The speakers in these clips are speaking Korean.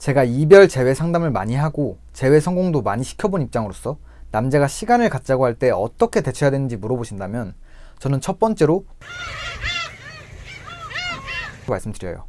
제가 이별 재회 상담을 많이 하고 재회 성공도 많이 시켜본 입장으로서 남자가 시간을 갖자고 할 때 어떻게 대처해야 되는지 물어보신다면 저는 첫 번째로 말씀드려요.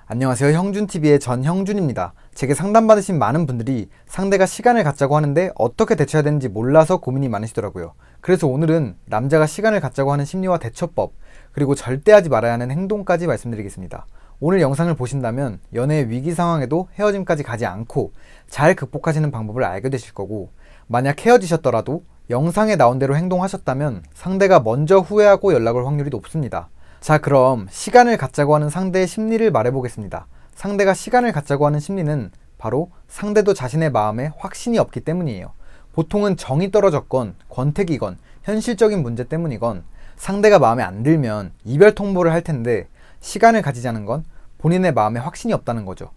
안녕하세요. 형준TV의 전형준입니다. 제게 상담받으신 많은 분들이 상대가 시간을 갖자고 하는데 어떻게 대처해야 되는지 몰라서 고민이 많으시더라고요. 그래서 오늘은 남자가 시간을 갖자고 하는 심리와 대처법, 그리고 절대 하지 말아야 하는 행동까지 말씀드리겠습니다. 오늘 영상을 보신다면 연애의 위기 상황에도 헤어짐까지 가지 않고 잘 극복하시는 방법을 알게 되실 거고, 만약 헤어지셨더라도 영상에 나온 대로 행동하셨다면 상대가 먼저 후회하고 연락을 올 확률이 높습니다. 자, 그럼 시간을 갖자고 하는 상대의 심리를 말해보겠습니다. 상대가 시간을 갖자고 하는 심리는 바로 상대도 자신의 마음에 확신이 없기 때문이에요. 보통은 정이 떨어졌건 권태기건 현실적인 문제 때문이건 상대가 마음에 안 들면 이별 통보를 할 텐데, 시간을 가지자는 건 본인의 마음에 확신이 없다는 거죠.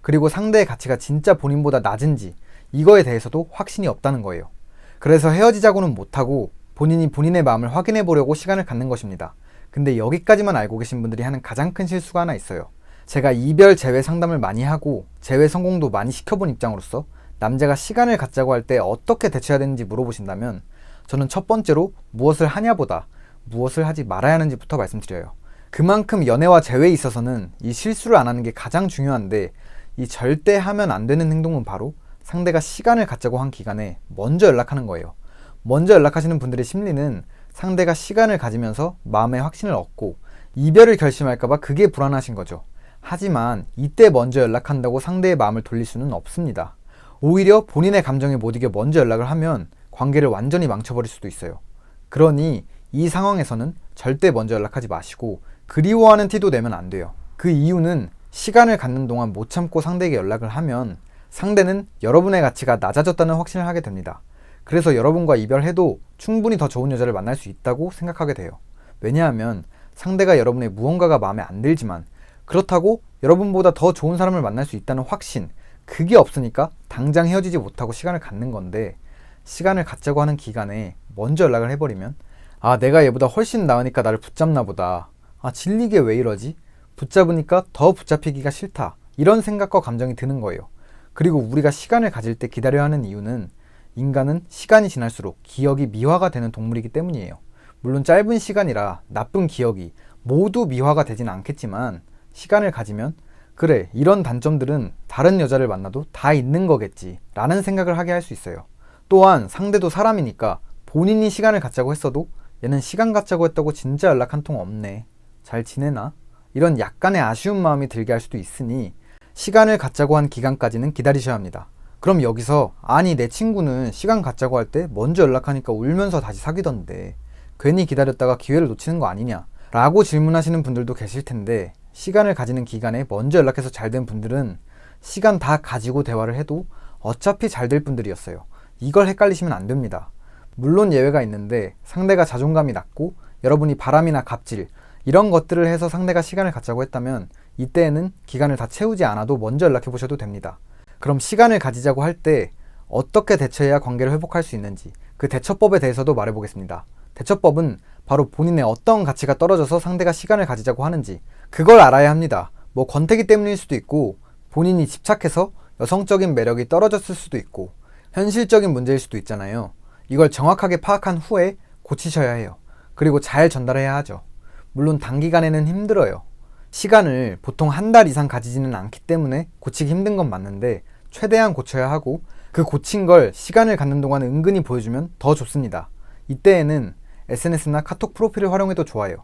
그리고 상대의 가치가 진짜 본인보다 낮은지 이거에 대해서도 확신이 없다는 거예요. 그래서 헤어지자고는 못하고 본인이 본인의 마음을 확인해 보려고 시간을 갖는 것입니다. 근데 여기까지만 알고 계신 분들이 하는 가장 큰 실수가 하나 있어요. 제가 이별 재회 상담을 많이 하고 재회 성공도 많이 시켜본 입장으로서 남자가 시간을 갖자고 할 때 어떻게 대처해야 되는지 물어보신다면 저는 첫 번째로 무엇을 하냐보다 무엇을 하지 말아야 하는지부터 말씀드려요. 그만큼 연애와 재회에 있어서는 이 실수를 안 하는 게 가장 중요한데, 이 절대 하면 안 되는 행동은 바로 상대가 시간을 갖자고 한 기간에 먼저 연락하는 거예요. 먼저 연락하시는 분들의 심리는 상대가 시간을 가지면서 마음의 확신을 얻고 이별을 결심할까봐 그게 불안하신 거죠. 하지만 이때 먼저 연락한다고 상대의 마음을 돌릴 수는 없습니다. 오히려 본인의 감정에 못 이겨 먼저 연락을 하면 관계를 완전히 망쳐버릴 수도 있어요. 그러니 이 상황에서는 절대 먼저 연락하지 마시고 그리워하는 티도 내면 안 돼요. 그 이유는 시간을 갖는 동안 못 참고 상대에게 연락을 하면 상대는 여러분의 가치가 낮아졌다는 확신을 하게 됩니다. 그래서 여러분과 이별해도 충분히 더 좋은 여자를 만날 수 있다고 생각하게 돼요. 왜냐하면 상대가 여러분의 무언가가 마음에 안 들지만 그렇다고 여러분보다 더 좋은 사람을 만날 수 있다는 확신, 그게 없으니까 당장 헤어지지 못하고 시간을 갖는 건데, 시간을 갖자고 하는 기간에 먼저 연락을 해버리면 내가 얘보다 훨씬 나으니까 나를 붙잡나 보다, 질리게 왜 이러지? 붙잡으니까 더 붙잡히기가 싫다, 이런 생각과 감정이 드는 거예요. 그리고 우리가 시간을 가질 때 기다려야 하는 이유는 인간은 시간이 지날수록 기억이 미화가 되는 동물이기 때문이에요. 물론 짧은 시간이라 나쁜 기억이 모두 미화가 되진 않겠지만 시간을 가지면 그래, 이런 단점들은 다른 여자를 만나도 다 있는 거겠지 라는 생각을 하게 할 수 있어요. 또한 상대도 사람이니까 본인이 시간을 갖자고 했어도 얘는 시간 갖자고 했다고 진짜 연락 한 통 없네, 잘 지내나? 이런 약간의 아쉬운 마음이 들게 할 수도 있으니 시간을 갖자고 한 기간까지는 기다리셔야 합니다. 그럼 여기서 내 친구는 시간 갖자고 할 때 먼저 연락하니까 울면서 다시 사귀던데 괜히 기다렸다가 기회를 놓치는 거 아니냐 라고 질문하시는 분들도 계실 텐데, 시간을 가지는 기간에 먼저 연락해서 잘 된 분들은 시간 다 가지고 대화를 해도 어차피 잘 될 분들이었어요. 이걸 헷갈리시면 안 됩니다. 물론 예외가 있는데 상대가 자존감이 낮고 여러분이 바람이나 갑질 이런 것들을 해서 상대가 시간을 갖자고 했다면 이때에는 기간을 다 채우지 않아도 먼저 연락해 보셔도 됩니다. 그럼 시간을 가지자고 할 때 어떻게 대처해야 관계를 회복할 수 있는지, 그 대처법에 대해서도 말해보겠습니다. 대처법은 바로 본인의 어떤 가치가 떨어져서 상대가 시간을 가지자고 하는지 그걸 알아야 합니다. 권태기 때문일 수도 있고 본인이 집착해서 여성적인 매력이 떨어졌을 수도 있고 현실적인 문제일 수도 있잖아요. 이걸 정확하게 파악한 후에 고치셔야 해요. 그리고 잘 전달해야 하죠. 물론 단기간에는 힘들어요. 시간을 보통 한 달 이상 가지지는 않기 때문에 고치기 힘든 건 맞는데 최대한 고쳐야 하고, 그 고친 걸 시간을 갖는 동안 은근히 보여주면 더 좋습니다. 이때에는 SNS나 카톡 프로필을 활용해도 좋아요.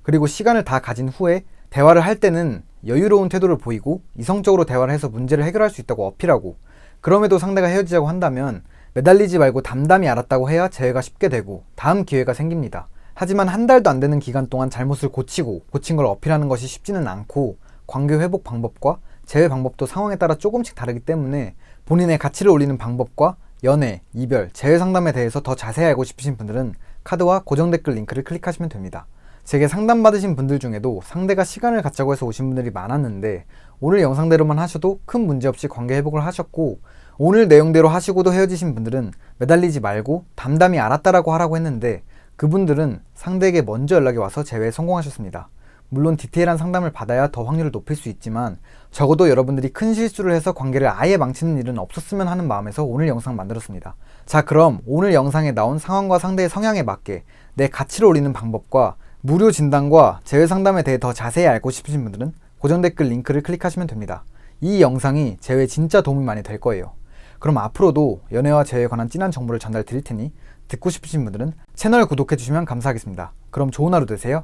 그리고 시간을 다 가진 후에 대화를 할 때는 여유로운 태도를 보이고 이성적으로 대화를 해서 문제를 해결할 수 있다고 어필하고, 그럼에도 상대가 헤어지자고 한다면 매달리지 말고 담담히 알았다고 해야 재회가 쉽게 되고 다음 기회가 생깁니다. 하지만 한 달도 안 되는 기간 동안 잘못을 고치고 고친 걸 어필하는 것이 쉽지는 않고, 관계 회복 방법과 재회 방법도 상황에 따라 조금씩 다르기 때문에 본인의 가치를 올리는 방법과 연애, 이별, 재회 상담에 대해서 더 자세히 알고 싶으신 분들은 카드와 고정 댓글 링크를 클릭하시면 됩니다. 제게 상담받으신 분들 중에도 상대가 시간을 갖자고 해서 오신 분들이 많았는데 오늘 영상대로만 하셔도 큰 문제 없이 관계 회복을 하셨고, 오늘 내용대로 하시고도 헤어지신 분들은 매달리지 말고 담담히 알았다라고 하라고 했는데 그분들은 상대에게 먼저 연락이 와서 재회에 성공하셨습니다. 물론 디테일한 상담을 받아야 더 확률을 높일 수 있지만 적어도 여러분들이 큰 실수를 해서 관계를 아예 망치는 일은 없었으면 하는 마음에서 오늘 영상 만들었습니다. 자, 그럼 오늘 영상에 나온 상황과 상대의 성향에 맞게 내 가치를 올리는 방법과 무료 진단과 재회 상담에 대해 더 자세히 알고 싶으신 분들은 고정 댓글 링크를 클릭하시면 됩니다. 이 영상이 재회에 진짜 도움이 많이 될 거예요. 그럼 앞으로도 연애와 재회에 관한 진한 정보를 전달 드릴 테니 듣고 싶으신 분들은 채널 구독해 주시면 감사하겠습니다. 그럼 좋은 하루 되세요.